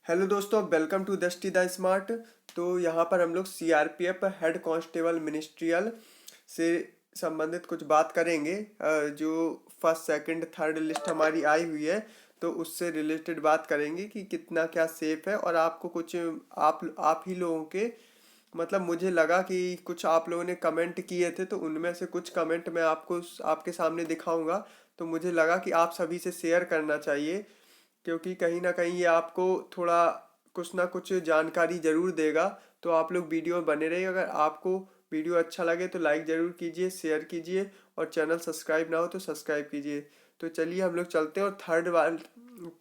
Hello दोस्तों, welcome to दस्टी the smart. तो यहाँ पर हम लोग सीआरपीएफ हेड कांस्टेबल मिनिस्ट्रियल से संबंधित कुछ बात करेंगे। जो फर्स्ट सेकंड थर्ड लिस्ट हमारी आई हुई है, तो उससे रिलेटेड बात करेंगे कि कितना क्या सेफ है। और आपको कुछ आप ही लोगों के मतलब मुझे लगा कि कुछ आप लोगों ने कमेंट किए थे, तो उनमें से कुछ कमेंट मैं आपको आपके सामने दिखाऊंगा। तो मुझे लगा कि आप सभी से शेयर करना चाहिए, क्योंकि कहीं ना कहीं ये आपको थोड़ा कुछ ना कुछ जानकारी ज़रूर देगा। तो आप लोग वीडियो में बने रहिए। अगर आपको वीडियो अच्छा लगे तो लाइक ज़रूर कीजिए, शेयर कीजिए, और चैनल सब्सक्राइब ना हो तो सब्सक्राइब कीजिए। तो चलिए हम लोग चलते हैं। और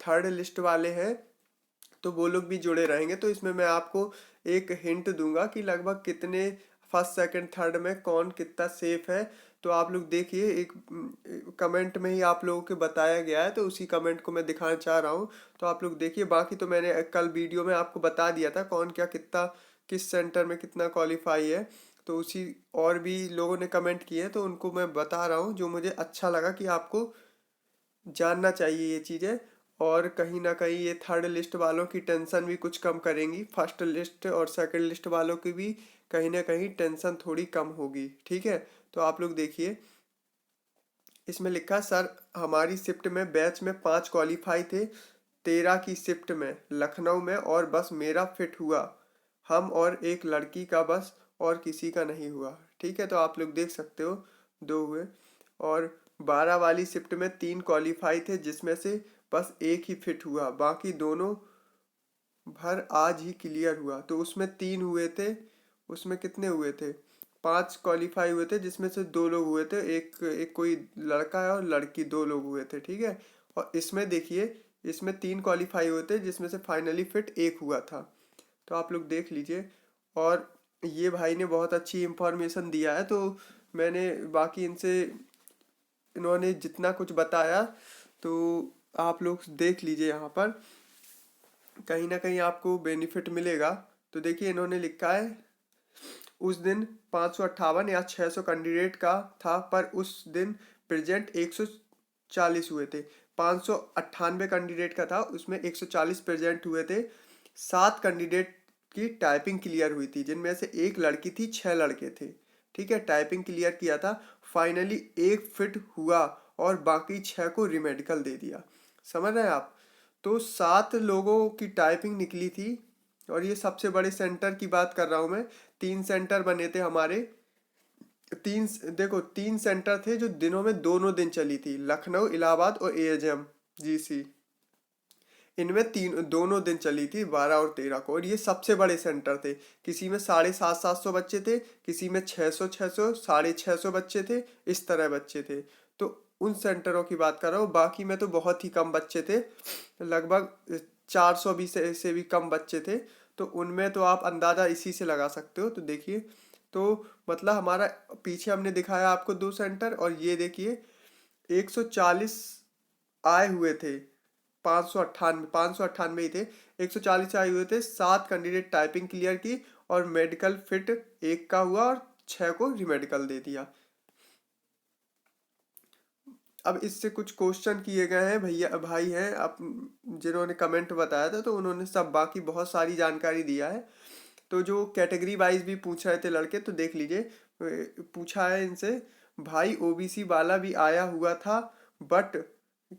थर्ड लिस्ट वाले हैं, तो वो लोग भी जुड़े रहेंगे। तो इसमें मैं आपको एक हिंट दूंगा कि लगभग कितने फर्स्ट सेकंड थर्ड में कौन कितना सेफ है। तो आप लोग देखिए, एक कमेंट में ही आप लोगों को बताया गया है, तो उसी कमेंट को मैं दिखाना चाह रहा हूँ। तो आप लोग देखिए। बाकी तो मैंने कल वीडियो में आपको बता दिया था कौन क्या कितना किस सेंटर में कितना क्वालिफाई है। तो उसी और भी लोगों ने कमेंट किए हैं, तो उनको मैं बता रहा हूँ जो मुझे अच्छा लगा कि आपको जानना चाहिए ये चीज़ें। और कहीं ना कहीं ये थर्ड लिस्ट वालों की टेंशन भी कुछ कम करेंगी। फर्स्ट लिस्ट और सेकंड लिस्ट वालों की भी कहीं ना कहीं टेंशन थोड़ी कम होगी। ठीक है। तो आप लोग देखिए, इसमें लिखा, सर हमारी शिफ्ट में बैच में 5 क्वालिफाई थे। 13 की शिफ्ट में लखनऊ में, और बस मेरा फिट हुआ। हम और एक लड़की का बस, और किसी का नहीं हुआ। ठीक है। तो आप लोग देख सकते हो, 2 हुए। और 12 वाली शिफ्ट में 3 क्वालिफाई थे, जिसमें से बस एक ही फिट हुआ, बाकी दोनों भर आज ही क्लियर हुआ। तो उसमें 3 हुए थे। उसमें कितने हुए थे? 5 क्वालिफाई हुए थे, जिसमें से 2 लोग हुए थे। एक एक कोई लड़का है और लड़की, 2 लोग हुए थे। ठीक है। और इसमें देखिए, इसमें 3 क्वालिफाई हुए थे, जिसमें से फाइनली फिट एक हुआ था। तो आप लोग देख लीजिए। और ये भाई ने बहुत अच्छी इंफॉर्मेशन दिया है, तो मैंने बाकी इनसे, इन्होंने जितना कुछ बताया, तो आप लोग देख लीजिए। यहाँ पर कहीं ना कहीं आपको बेनिफिट मिलेगा। तो देखिए, इन्होंने लिखा है, उस दिन 558 या 600 कैंडिडेट का था, पर उस दिन प्रेजेंट 140 हुए थे। 598 कैंडिडेट का था, उसमें 140 प्रेजेंट हुए थे। 7 कैंडिडेट की टाइपिंग क्लियर हुई थी, जिनमें से एक लड़की थी, 6 लड़के थे। ठीक है। टाइपिंग क्लियर किया था। फाइनली एक फिट हुआ, और बाकी 6 को रिमेडिकल दे दिया। समझ रहे हैं आप? तो 7 लोगों की टाइपिंग निकली थी। और ये सबसे बड़े सेंटर की बात कर रहा हूँ मैं। 3 सेंटर बने थे हमारे। तीन देखो, 3 सेंटर थे जो दिनों में दोनों दिन चली थी, लखनऊ, इलाहाबाद और एएचएम जीसी। इनमें तीन दोनों दिन चली थी, 12 और 13 को। और ये सबसे बड़े सेंटर थे। किसी में 750 बच्चे थे, किसी में 600 650 बच्चे थे। इस तरह बच्चे थे। तो उन सेंटरों की बात कर रहा हूँ। बाकी में तो बहुत ही कम बच्चे थे, लगभग 400 भी से भी कम बच्चे थे। तो उनमें तो आप अंदाज़ा इसी से लगा सकते हो। तो देखिए, तो मतलब हमारा पीछे हमने दिखाया आपको 2 सेंटर, और ये देखिए 140 आए हुए थे। 598 ही थे। 140 आए हुए थे। 7 कैंडिडेट टाइपिंग क्लियर की, और मेडिकल फिट एक का हुआ, और 6 को रिमेडिकल दे दिया। अब इससे कुछ क्वेश्चन किए गए हैं, भैया भाई हैं अब जिन्होंने कमेंट बताया था, तो उन्होंने सब बाकी बहुत सारी जानकारी दिया है। तो जो कैटेगरी वाइज भी पूछ रहे थे लड़के, तो देख लीजिए। पूछा है इनसे, भाई ओबीसी वाला भी आया हुआ था, बट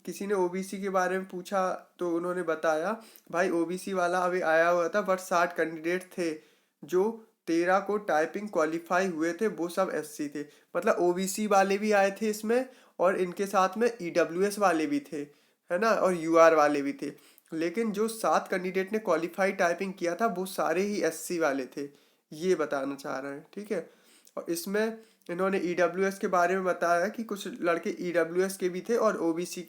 किसी ने ओबीसी के बारे में पूछा, तो उन्होंने बताया, भाई ओबीसी वाला अभी आया हुआ था, बट 60 कैंडिडेट थे। जो 13 को टाइपिंग क्वालिफाई हुए थे, वो सब एससी थे। मतलब ओबीसी वाले भी आए थे इसमें, और इनके साथ में ईडब्ल्यूएस वाले भी थे, है ना, और यूआर वाले भी थे। लेकिन जो 7 कैंडिडेट ने क्वालिफाई टाइपिंग किया था, वो सारे ही एससी वाले थे। ये बताना चाह रहे हैं। ठीक है। और इसमें इन्होंने ईडब्ल्यूएस के बारे में बताया कि कुछ लड़के ईडब्ल्यूएस के भी थे, और ओबीसी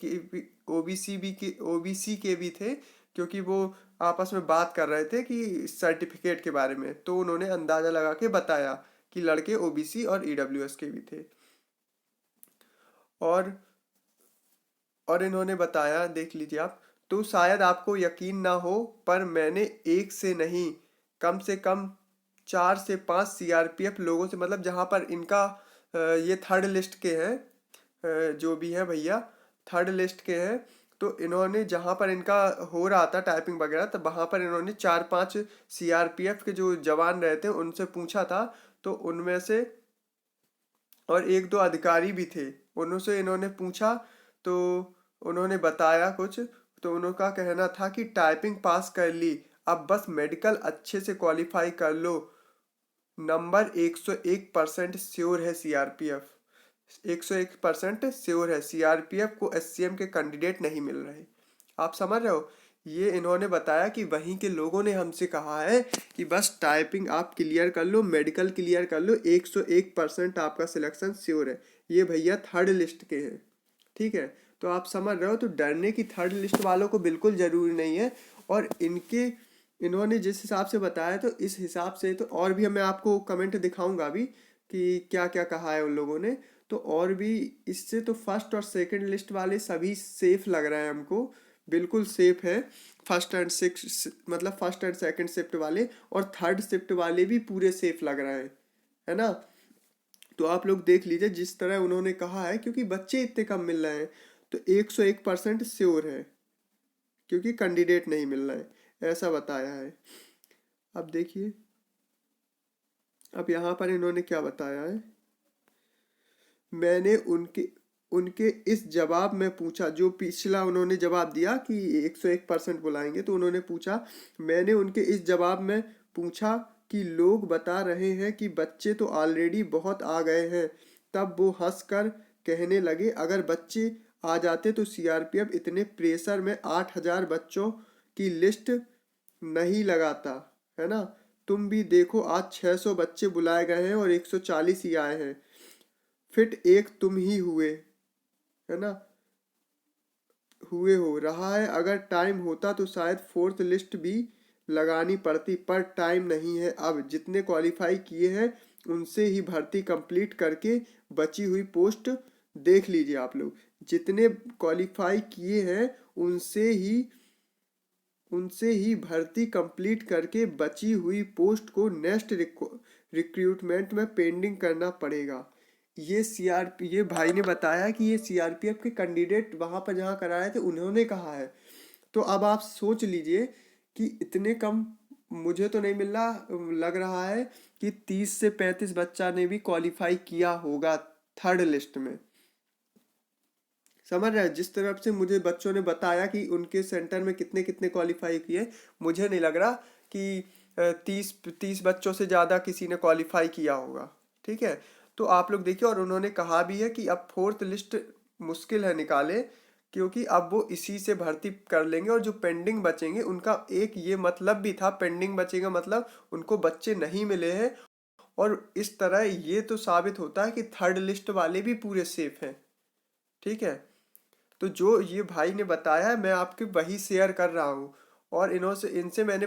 के भी थे, क्योंकि वो आपस में बात कर रहे थे कि सर्टिफिकेट के बारे में। तो उन्होंने अंदाज़ा लगा के बताया कि लड़के ओबीसी और ईडब्ल्यूएस के भी थे। और इन्होंने बताया, देख लीजिए आप। तो शायद आपको यकीन ना हो, पर मैंने एक से नहीं, कम से कम 4 से 5 सीआरपीएफ लोगों से, मतलब जहाँ पर इनका ये थर्ड लिस्ट के हैं, जो भी हैं भैया, थर्ड लिस्ट के हैं। तो इन्होंने जहाँ पर इनका हो रहा था टाइपिंग वगैरह, तो वहाँ पर इन्होंने 4-5 सीआरपीएफ के जो जवान रहते हैं उनसे पूछा था। तो उनमें से और एक दो अधिकारी भी थे, उनसे इन्होंने पूछा। तो उन्होंने बताया कुछ। तो उनका कहना था कि टाइपिंग पास कर ली, अब बस मेडिकल अच्छे से क्वालिफाई कर लो। नंबर 101% श्योर है सीआरपीएफ, 101% श्योर है सीआरपीएफ को एससीएम के कैंडिडेट नहीं मिल रहे। आप समझ रहे हो? ये इन्होंने बताया कि वहीं के लोगों ने हमसे कहा है कि बस टाइपिंग आप क्लियर कर लो, मेडिकल क्लियर कर लो, 101% आपका सिलेक्शन श्योर है। ये भैया थर्ड लिस्ट के हैं, ठीक है? तो आप समझ रहे हो, तो डरने की थर्ड लिस्ट वालों को बिल्कुल ज़रूरी नहीं है। और इन्होंने जिस हिसाब से बताया, तो इस हिसाब से तो और भी मैं आपको कमेंट दिखाऊंगा अभी कि क्या क्या कहा है उन लोगों ने। तो और भी इससे तो फर्स्ट और सेकंड लिस्ट वाले सभी सेफ लग रहे हैं हमको, बिल्कुल सेफ है। फर्स्ट एंड सिक्स मतलब फर्स्ट एंड सेकंड शिफ्ट वाले और थर्ड शिफ्ट वाले भी पूरे सेफ लग रहे हैं, है ना? तो आप लोग देख लीजिए जिस तरह उन्होंने कहा है, क्योंकि बच्चे इतने कम मिल रहे हैं, तो 101% श्योर है, क्योंकि कैंडिडेट नहीं मिल रहा है, ऐसा बताया है। अब देखिए, अब यहाँ पर इन्होंने क्या बताया है। मैंने उनके उनके इस जवाब में पूछा, जो पिछला उन्होंने जवाब दिया कि 101% बुलाएंगे, तो उन्होंने पूछा, मैंने उनके इस जवाब में पूछा कि लोग बता रहे हैं कि बच्चे तो ऑलरेडी बहुत आ गए हैं। तब वो हंसकर कहने लगे, अगर बच्चे आ जाते तो सीआरपीएफ इतने प्रेशर में 8,000 बच्चों की लिस्ट नहीं लगाता, है ना? तुम भी देखो, आज 600 बच्चे बुलाए गए हैं और 140 ही आए हैं, फिट एक तुम ही हुए, है ना? हुए हो रहा है। अगर टाइम होता तो शायद फोर्थ लिस्ट भी लगानी पड़ती, पर टाइम नहीं है। अब जितने क्वालिफाई किए हैं उनसे ही भर्ती कंप्लीट करके बची हुई पोस्ट देख लीजिए आप लोग। जितने क्वालिफाई किए हैं उनसे ही भर्ती कंप्लीट करके बची हुई पोस्ट को नेक्स्ट रिक्रूटमेंट में पेंडिंग करना पड़ेगा। ये भाई ने बताया कि ये सीआरपीएफ के कैंडिडेट वहां पर जहाँ कराए थे उन्होंने कहा है। तो अब आप सोच लीजिए कि इतने कम, मुझे तो नहीं मिल रहा, लग रहा है कि 30 से 35 बच्चा ने भी क्वालिफाई किया होगा थर्ड लिस्ट में। समझ रहे हैं? जिस तरफ से मुझे बच्चों ने बताया कि उनके सेंटर में कितने कितने क्वालिफाई किए, मुझे नहीं लग रहा कि 30 बच्चों से ज़्यादा किसी ने क्वालिफाई किया होगा, ठीक है? तो आप लोग देखिए, और उन्होंने कहा भी है कि अब फोर्थ लिस्ट मुश्किल है निकाले, क्योंकि अब वो इसी से भर्ती कर लेंगे, और जो पेंडिंग बचेंगे उनका एक ये मतलब भी था, पेंडिंग बचेगा मतलब उनको बच्चे नहीं मिले हैं। और इस तरह ये तो साबित होता है कि थर्ड लिस्ट वाले भी पूरे सेफ हैं, ठीक है? तो जो ये भाई ने बताया है, मैं आपके वही शेयर कर रहा हूँ। और इनसे मैंने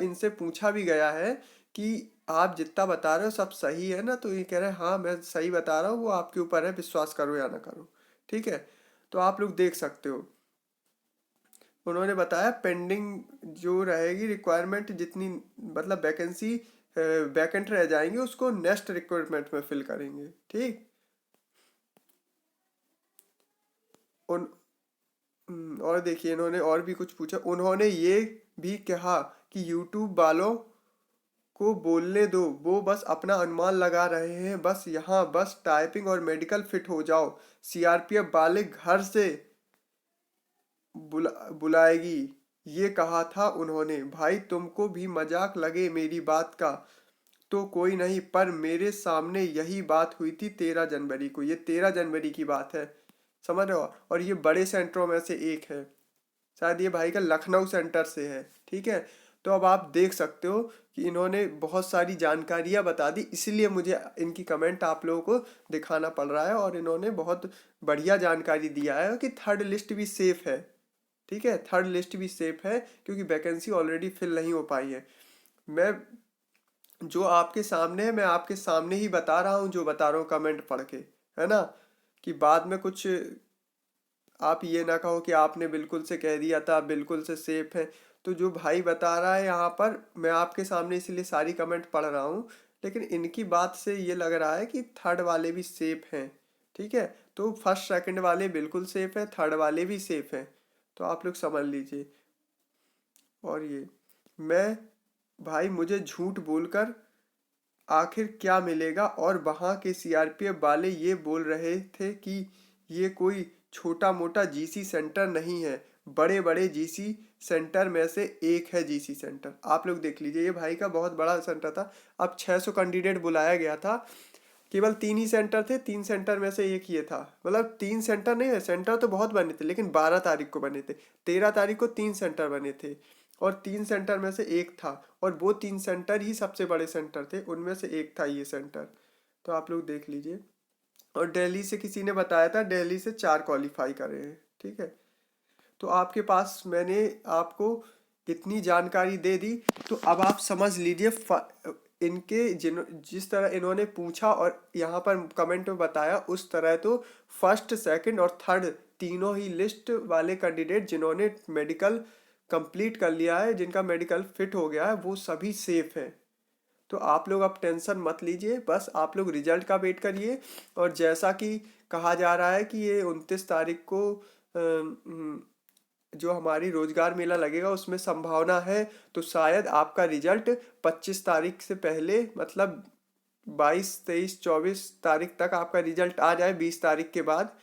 इनसे पूछा भी गया है कि आप जितना बता रहे हो सब सही है ना? तो ये कह रहे हैं हाँ मैं सही बता रहा हूँ, वो आपके ऊपर है, विश्वास करो या ना करो, ठीक है? तो आप लोग देख सकते हो, उन्होंने बताया पेंडिंग जो रहेगी रिक्वायरमेंट, जितनी मतलब वैकेंसी वैकेंट रह जाएंगे उसको नेक्स्ट रिक्वायरमेंट में फिल करेंगे, ठीक? उन और देखिए, इन्होंने और भी कुछ पूछा। उन्होंने ये भी कहा कि यूट्यूब वालों को बोलने दो, वो बस अपना अनुमान लगा रहे हैं, बस यहाँ बस टाइपिंग और मेडिकल फिट हो जाओ, सीआरपीएफ वाले घर से बुलाएगी। ये कहा था उन्होंने। भाई तुमको भी मजाक लगे मेरी बात का तो कोई नहीं, पर मेरे सामने यही बात हुई थी 13 जनवरी को, ये 13 जनवरी की बात है, समझ रहे हो? और ये बड़े सेंटरों में से एक है, शायद ये भाई का लखनऊ सेंटर से है, ठीक है? तो अब आप देख सकते हो कि इन्होंने बहुत सारी जानकारियां बता दी, इसलिए मुझे इनकी कमेंट आप लोगों को दिखाना पड़ रहा है। और इन्होंने बहुत बढ़िया जानकारी दिया है कि थर्ड लिस्ट भी सेफ है, ठीक है? थर्ड लिस्ट भी सेफ है, क्योंकि वैकेंसी ऑलरेडी फिल नहीं हो पाई है। मैं जो आपके सामने है, मैं आपके सामने ही बता रहा हूँ, जो बता रहा हूँ कमेंट पढ़ के, है ना? कि बाद में कुछ आप ये ना कहो कि आपने बिल्कुल से कह दिया था, बिल्कुल से सेफ है। तो जो भाई बता रहा है यहाँ पर, मैं आपके सामने इसलिए सारी कमेंट पढ़ रहा हूँ, लेकिन इनकी बात से ये लग रहा है कि थर्ड वाले भी सेफ हैं, ठीक है? तो फर्स्ट सेकंड वाले बिल्कुल सेफ है, थर्ड वाले भी सेफ हैं, तो आप लोग समझ लीजिए। और ये मैं भाई मुझे झूठ बोलकर आखिर क्या मिलेगा, और वहाँ के सीआरपीएफ वाले ये बोल रहे थे कि ये कोई छोटा मोटा जीसी सेंटर नहीं है, बड़े बड़े जीसी सेंटर में से एक है जीसी सेंटर। आप लोग देख लीजिए, ये भाई का बहुत बड़ा सेंटर था। अब 600 कैंडिडेट बुलाया गया था, केवल 3 ही सेंटर थे, 3 सेंटर में से एक ये था। मतलब 3 सेंटर नहीं है, सेंटर तो बहुत बने थे लेकिन 12 तारीख को बने थे, 13 तारीख को 3 सेंटर बने थे, और 3 सेंटर में से एक था, और वो 3 सेंटर ही सबसे बड़े सेंटर थे, उनमें से एक था ये सेंटर। तो आप लोग देख लीजिए। और दिल्ली से किसी ने बताया था, दिल्ली से 4 क्वालिफाई करे हैं, ठीक है। तो आपके पास मैंने आपको इतनी जानकारी दे दी, तो अब आप समझ लीजिए इनके जिस तरह इन्होंने पूछा और यहाँ पर कमेंट में बताया, उस तरह तो फर्स्ट सेकंड और थर्ड तीनों ही लिस्ट वाले कैंडिडेट जिन्होंने मेडिकल कंप्लीट कर लिया है, जिनका मेडिकल फिट हो गया है, वो सभी सेफ हैं। तो आप लोग अब टेंशन मत लीजिए, बस आप लोग रिजल्ट का वेट करिए। और जैसा कि कहा जा रहा है कि ये 29 तारीख को जो हमारी रोजगार मेला लगेगा उसमें संभावना है, तो शायद आपका रिजल्ट 25 तारीख से पहले, मतलब 22, 23, 24 तारीख तक आपका रिजल्ट आ जाए, 20 तारीख के बाद।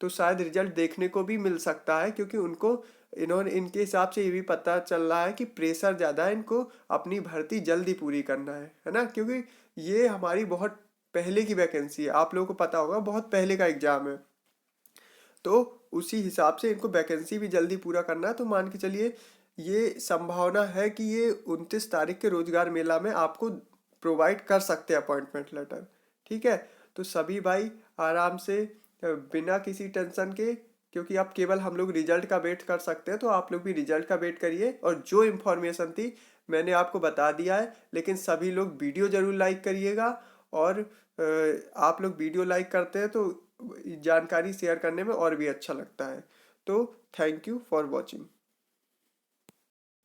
तो शायद रिजल्ट देखने को भी मिल सकता है, क्योंकि उनको इन्होंने इनके हिसाब से ये भी पता चल रहा है कि प्रेशर ज़्यादा है, इनको अपनी भर्ती जल्दी पूरी करना है ना, क्योंकि ये हमारी बहुत पहले की वैकेंसी है, आप लोगों को पता होगा बहुत पहले का एग्ज़ाम है। तो उसी हिसाब से इनको वैकेंसी भी जल्दी पूरा करना है। तो मान के चलिए ये संभावना है कि ये 29 तारीख के रोजगार मेला में आपको प्रोवाइड कर सकते हैं अपॉइंटमेंट लेटर, ठीक है। तो सभी भाई आराम से बिना किसी टेंशन के, क्योंकि अब केवल हम लोग रिजल्ट का वेट कर सकते हैं, तो आप लोग भी रिजल्ट का वेट करिए। और जो इन्फॉर्मेशन थी मैंने आपको बता दिया है, लेकिन सभी लोग वीडियो ज़रूर लाइक करिएगा। और आप लोग वीडियो लाइक करते हैं तो जानकारी शेयर करने में और भी अच्छा लगता है। तो थैंक यू फॉर वॉचिंग।